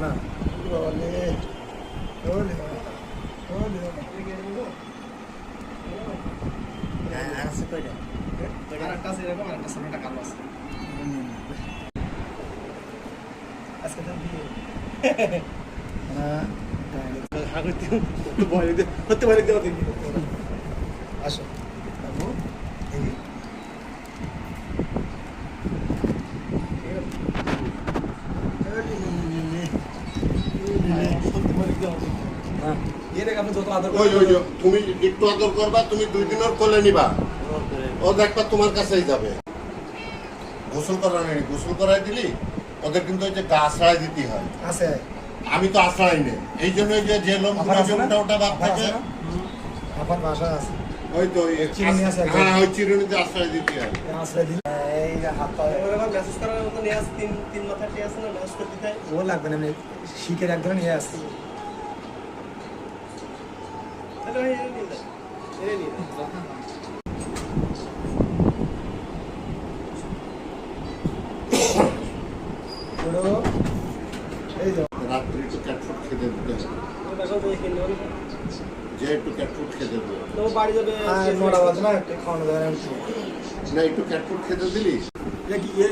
না ওলে ওলে ওলে আর আছে কয়টা? আরেকটা আছে এরকম, আরেকটা সামনেটা কালো আছে। আজকে তো বিয়ে না হাগুতে তো বলে দে হতে পারে দেও দেখি আসো বাবু এই তুমি একটু আদর করবা, তুমি 2 দিন ওর কোলে নিবা, ও দেখবা তোমার কাছেই যাবে। গোসল করা নেই, গোসল করাই দিলি ওদের কিন্তু ওই যে গা আশ্রয় দিতে হয়। আছে আমি তো আশ্রয় নেই, এই জন্য যে লোক ওটা বাদ থাকে আমার বাসা আছে ওই তো চিরুনি আছে, হ্যাঁ ওই চিরুনিতে আশ্রয় দিতে হয়। আশ্রয় দিন এই হাত পা মেসেজ করার মতো নিয়ে আসে, তিন মাথাটি আছে না, মেসেজ করে দিতে হয়। ও লাগবে না, আমি শিখের এক ধরনের নিয়ে আসছি। তাহলে ভাই এনে নিয়ে যান, এনে নিয়ে যান। এই তো রাত্রি একটু ক্যাটফুট খেতে দিতে হবে, যে একটু ক্যাটফুট খেতে দেবে তো বাড়ি যাবে 9টা বাজে না, একটু খাওয়ানো যাবে না। না, একটু ক্যাটফুট খেতে দিলি ইয়ে